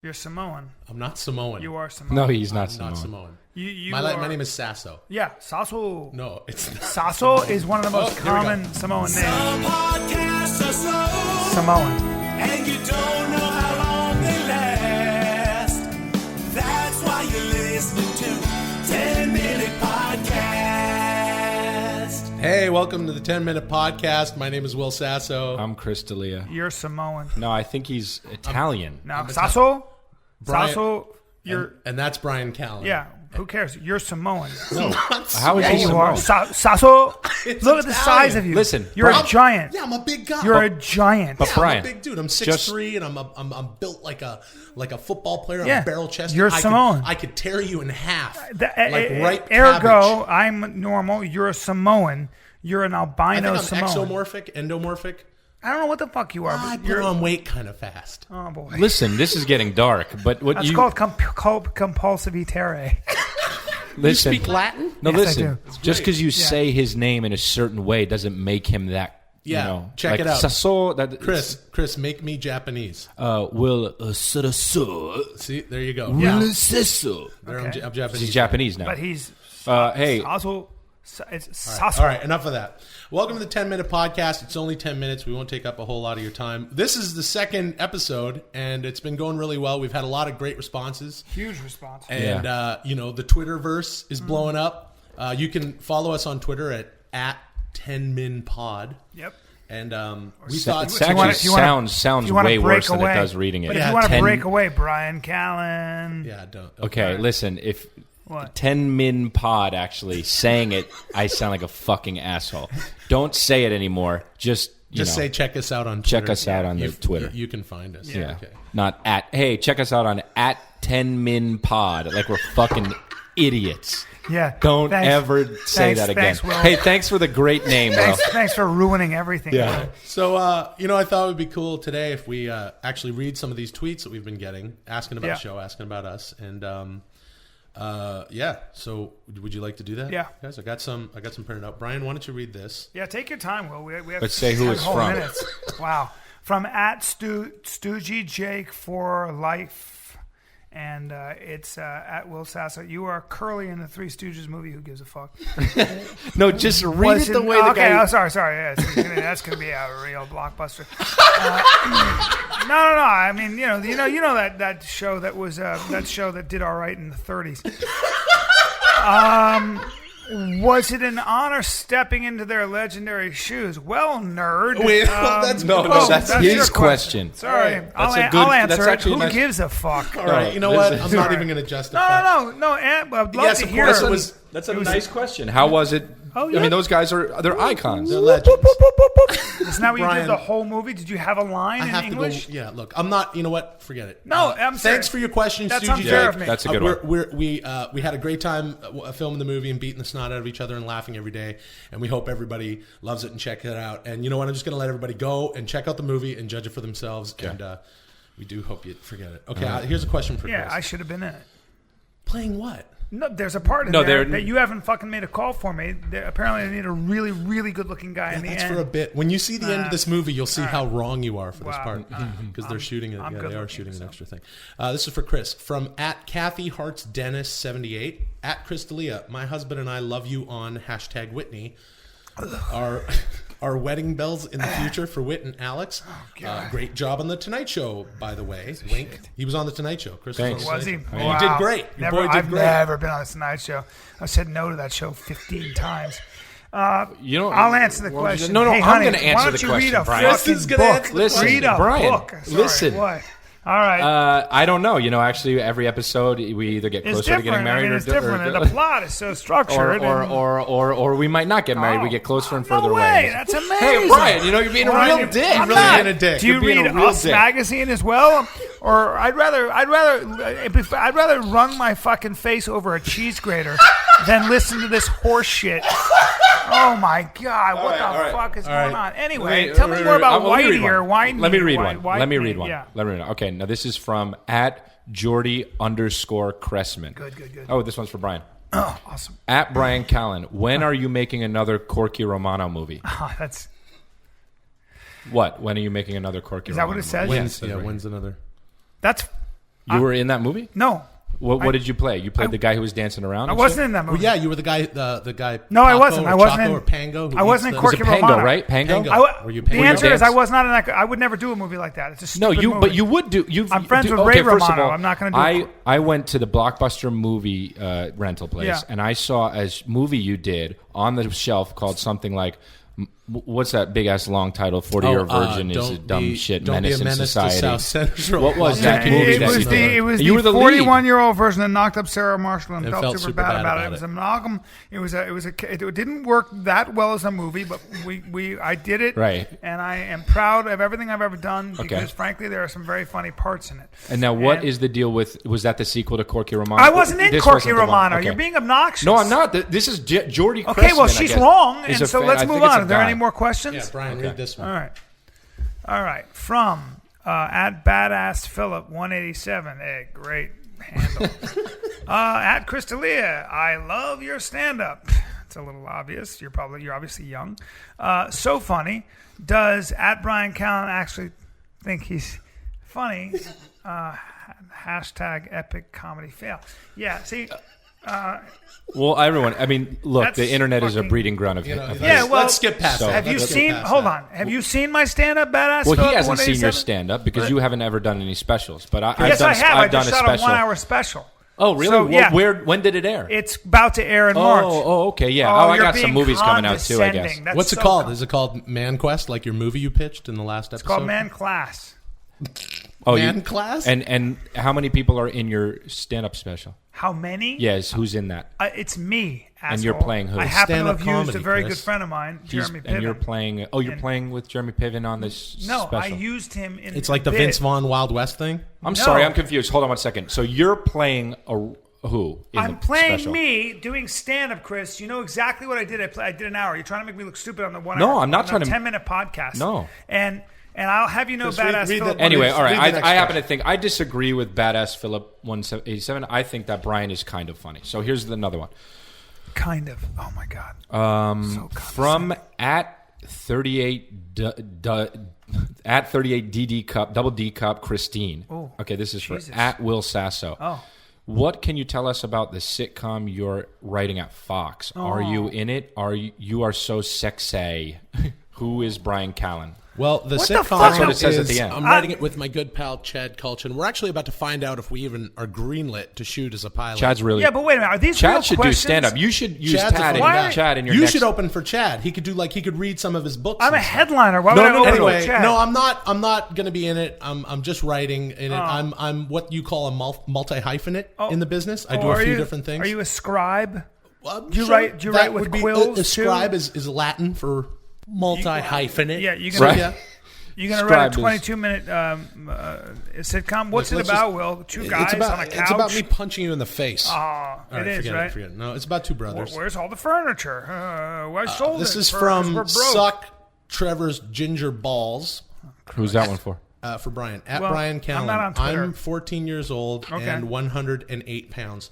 You're Samoan. I'm not Samoan. You are Samoan. No, he's not I'm Samoan. not Samoan. My name is Sasso. Yeah, Sasso. No, it's not. Sasso is one of the most common Samoan names. Some podcasts are slow, Samoan. and you don't know how long they last. That's why you're listening to 10-Minute Podcast. Hey, welcome to the 10-Minute Podcast. My name is Will Sasso. I'm Chris D'Elia. You're Samoan. No, I think he's Italian. No, Sasso. Brian- Sasso. You're. and that's Bryan Callen. Yeah. Who cares? You're Samoan. No, how is Yeah, he you Samoan? are. Sasso. It's Look at the Italian. size of you. Listen, You're Brian- a giant. Yeah, I'm a big guy. You're a giant. But I'm Brian, a big dude. I'm 6'3", just- and I'm built like a football player. Yeah. I'm barrel chested. You're Samoan. I could tear you in half. Ergo, cabbage. I'm normal. You're a Samoan. You're an I albino think I'm Samoan. endomorphic. I don't know what the fuck you are. I But put you're on weight kind of fast. Oh boy. Listen, this is getting dark. But what That's you called compulsivitere. listen? You speak Latin? No, Yes, I listen. do. Just because you say his name in a certain way doesn't make him that. Yeah, you know, check like it out. Sasso, that Oh, Make me Japanese. will Sasso. See, there you go. Yeah. Will Sasso. There, Okay. I'm Japanese. He's Japanese now. But he's Hey. also it's Sasso. All right, enough of that. Welcome to the 10-Minute Podcast. It's only 10 minutes. We won't take up a whole lot of your time. This is the second episode, and it's been going really well. We've had a lot of great responses. Huge response. And, the Twitterverse is blowing up. You can follow us on Twitter at 10minpod. Yep. And we It thought... sounds way worse than it does reading it. But if you want to break away, Bryan Callen. Yeah, don't. Okay, listen, if What? 10min pod actually saying it, I sound like a fucking asshole. Don't say it anymore. Just say check us out on Twitter. check us out on the Twitter. You can find us. Yeah. Okay. Not at, hey, check us out on at 10min pod. Like we're fucking idiots. Yeah. Don't Thanks. ever say that again. Thanks, Will. Hey, thanks for the great name, Will. Thanks for ruining everything. Yeah. Will. So, I thought it would be cool today if we actually read some of these tweets that we've been getting, asking about the show, asking about us. And, so would you like to do that? Yeah. Guys, I got some printed out. Brian, why don't you read this? Yeah, take your time, Will. We have Let's say who it's whole from. Minutes. Wow. From at Stoogie Jake for life. And it's at Will Sasso. You are Curly in the Three Stooges movie. Who gives a fuck? No, just read it the way the okay, guy... oh, sorry. Yeah, that's gonna be a real blockbuster. No. I mean, you know that show that was that show that did all right in the 30s. Was it an honor stepping into their legendary shoes? Well, nerd. Wait, that's that's your his question. Sorry, Right. I'll That's answer it. actually Who nice. gives a fuck? All right, you know what? I'm not even going to justify. No. I'd love Yes, to of hear course it. it was. That's a nice question. How was it? Oh, I yeah. mean, those guys they're icons. They're legends. Isn't that what you Brian, did the whole movie? Did you have a line I in have English? to go. Yeah, look, I'm not. You know what? Forget it. No, I'm thanks serious. for your question, That's Suji unfair Jake. of me. That's a good one. We had a great time filming the movie and beating the snot out of each other and laughing every day. And we hope everybody loves it and check it out. And you know what? I'm just going to let everybody go and check out the movie and judge it for themselves. Okay. And we do hope you forget it. Okay, here's a question for Yeah, Chris. I should have been in it. Playing what? No, there's a part in there that you haven't fucking made a call for me. Apparently, I need a really, really good-looking guy in the That's end. for a bit. When you see the end of this movie, you'll see all right. how wrong you are for this Wow. part because they're shooting it. I'm Yeah, good they are looking, shooting an so. extra thing. This is for Chris from at Kathy Hearts Dennis 78 at Chris D'Elia. My husband and I love you on #Whitney. Our wedding bells in the future for Whit and Alex. Great job on the Tonight Show, by the way. Wink. He was on the Tonight Show. Chris Thanks. was on the Was Tonight he? Show. Wow. You did great. Your boy did I've great. never been on the Tonight Show. I've said no to that show 15 times. You know, I'll answer the question. No, Hey, I'm honey, going to answer the why don't you question, read a Brian. fucking Kristen's gonna book? answer the Listen, read a Brian, book. Sorry, listen. What? All right. I don't know. You know, actually, every episode we either get It's closer to getting different. married It's different. The plot is so structured. or we might not get married. We get closer and further no way. away. That's amazing. Hey, Brian, you know, you're being a real dick. I'm really not. being a dick. Do you You're being read a real Us dick. magazine as well? Or I'd rather run my fucking face over a cheese grater than listen to this horse shit. Oh my God! What the fuck is going on? Anyway, tell me more about Whitey or Whitey. Let me read one. Let me read one. Yeah. Let me read one. Okay, now this is from at Jordy_Cressman. Good. Oh, this one's for Brian. Oh, awesome. At Bryan Callen, when are you making another Corky Romano movie? That's. What? When are you making another Corky Is that Romano what it says? movie? When's another? That's You were in that movie? No. What did you play? You played the guy who was dancing around? I and wasn't shit? in that movie. Well, yeah, you were the guy. The guy. No, I Paco wasn't. Or I wasn't Chaco in- or Pango. who I wasn't eats in the- It was a Corky Pango, Romano. right? Pango? Pango. Were you The Pango? answer is dance? I was not in that. I would never do a movie like that. It's a stupid No, movie. but you would do. I'm friends with Ray first of Romano. all, I'm not gonna do- I went to the Blockbuster movie rental place, Yeah. and I saw a movie you did on the shelf called something like. What's that big ass long title? 40-year virgin is a dumb shit. Don't be a Menace in menace to Society. South Central. What was Yeah, that movie? It that was you the did? it was You the were the lead. 41-year-old version that knocked up Sarah Marshall and And felt super bad about it. It was an amalgam. It didn't work that well as a movie, but I did it. Right. And I am proud of everything I've ever done because, Okay. frankly, there are some very funny parts in it. And now, what is the deal with? Was that the sequel to Corky Romano? I wasn't in This Corky wasn't the one. Romano. Okay. You're being obnoxious. No, I'm not. This is Jordy. Okay, well, Cressman, I she's guess, wrong, is and a so fan. let's I move think it's on. a Are there guy. any more questions? Yeah, Brian, read this one. All right. From at Badass Philip 187. Hey, great handle. At Crystalia, I love your stand-up. It's a little obvious. You're obviously young. So funny. Does at Bryan Callen actually think he's funny? Hashtag epic comedy fail. Yeah. See. Well, everyone. I mean, look, That's the internet is a fucking- breeding ground of Yeah, well, let's skip past so- that. Have you Let's skip seen? past Hold that. on. Have you seen my stand-up, Badass? Well, Philip he hasn't seen your 187? stand-up because you haven't ever done any specials. But I've Yes, done. I have. I I've done just a shot a special. 1-hour special. Oh, really? So, yeah. When did it air? It's about to air in March. Oh, okay, yeah. Oh, I you're got some being movies coming out too, I guess. condescending. That's What's it so called? con- Is it called Man Quest, like your movie you pitched in the last episode? It's called Man Class. Oh, Man Class? And how many people are in your stand-up special? How many? Yes, who's in that? It's me. And you're asshole. playing who? I happen to Stand-up have used comedy, a very Chris. good friend of mine, Jeremy Piven. And you're playing. Oh, you're And- playing with Jeremy Piven on this No, special. I used him in. It's like the bit. Vince Vaughn Wild West thing? I'm No. sorry, I'm confused. Hold on 1 second. So you're playing who? In I'm the playing special? me doing stand-up, Chris. You know exactly what I did. I did an hour. You're trying to make me look stupid on the 1 hour. No, I'm not on trying a to- 10-minute podcast. No. And I'll have you know, Chris, read Badass the- Philip. Anyway, all right. Read the next I happen question. to think I disagree with Badass Philip 187. I think that Brian is kind of funny. So here's another one. Kind of. Oh my God. From at 38 at 38 DD Cup double D Cup Christine. Oh, okay, this is Jesus. for at Will Sasso. Oh. What can you tell us about the sitcom you're writing at Fox? Are you in it? You are so sexy? Who is Bryan Callen? Well, the What the sitcom fuck? That's what it says at is, the end. I'm writing it with my good pal Chad Kulchin. We're actually about to find out if we even are greenlit to shoot as a pilot. Chad's really. Yeah, but wait a minute. Are these real Chad should do questions? stand up. You should use Chad's a Chad funny in, guy. in your You next. should open for Chad. He could do he could read some of his books. I'm a and stuff. headliner. Why No, would I no, open Anyway, with Chad? no, I'm not going to be in it. I'm just writing in it. I'm what you call a multi hyphenate in the business. I do a few different things. Are you a scribe? Well, Do you sure, write? Do you that write with would be- quills A too? scribe is Latin for multi hyphenate. Yeah, you can. Right. Yeah. You're gonna write a Scribe is- 22-minute sitcom. What's it Let's about, just- Will? Two guys on a couch. It's about me punching you in the face. Oh, All it right, is, forget right? Forget it. No, it's about two brothers. Where's all the furniture? I sold This it. is for- from we're broke. Suck Trevor's Ginger Balls. Who's that one for? For Brian. At Well, Brian I'm Callen. not on Twitter. I'm 14 years old Okay. and 108 pounds.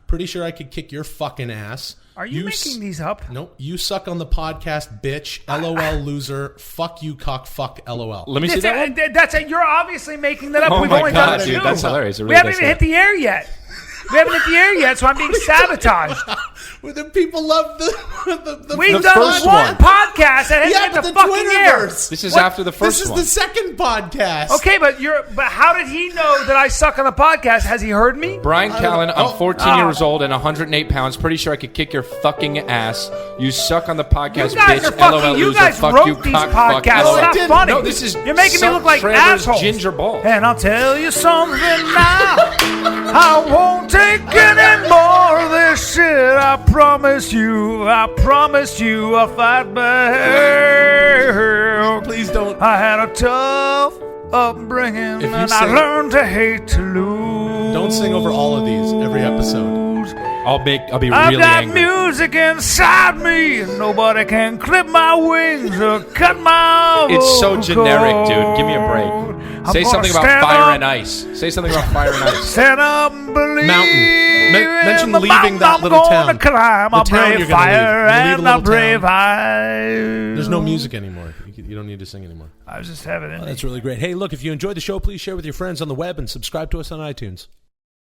Pretty sure I could kick your fucking ass. Are you making these up? Nope. You suck on the podcast, bitch. LOL loser. Fuck you, cock. Fuck. LOL. Let me see that one. That's it. You're obviously making that up. Oh We've my only God, done dude, two. that's hilarious. It We really haven't does even hit that. the air yet. We haven't hit the air yet, so I'm being sabotaged. Well, the people love the We've The done first one one. podcast that hasn't yeah, hit but the the fucking air. Twitterverse. This is What? after the first This is one. the second podcast. Okay, but how did he know that I suck on the podcast? Has he heard me? Brian Callen, I'm 14 Oh. years old and 108 pounds. Pretty sure I could kick your fucking ass. You suck on the podcast, You guys bitch. are fucking. LOL You loser. guys Fuck wrote you, these cock, fuck, podcasts. LOL. It's not didn't. funny. No, this is You're making me Suck look like Trevor's assholes. Ginger Ball. And I'll tell you something now. I won't take any more of this shit. I promise you. I promise you. I'll fight back. Please don't. I had a tough upbringing, If you and I sing- learned to hate to lose. Don't sing over all of these every episode. I'll be I've really got angry. music inside me, and nobody can clip my wings or cut my It's so vocal generic, dude. Give me a break. I'm Say gonna something about stand fire up, and ice. Say something about fire and ice. Stand up and believe. Mountain. Mention in the leaving mountain that I'm little gonna town. climb. The I'll town brave you're gonna leave. fire You're gonna leave a and I'll little brave town. ice. There's no music anymore. You You don't need to sing anymore. I was just having it in me. That's really great. Hey, look, if you enjoyed the show, please share with your friends on the web and subscribe to us on iTunes.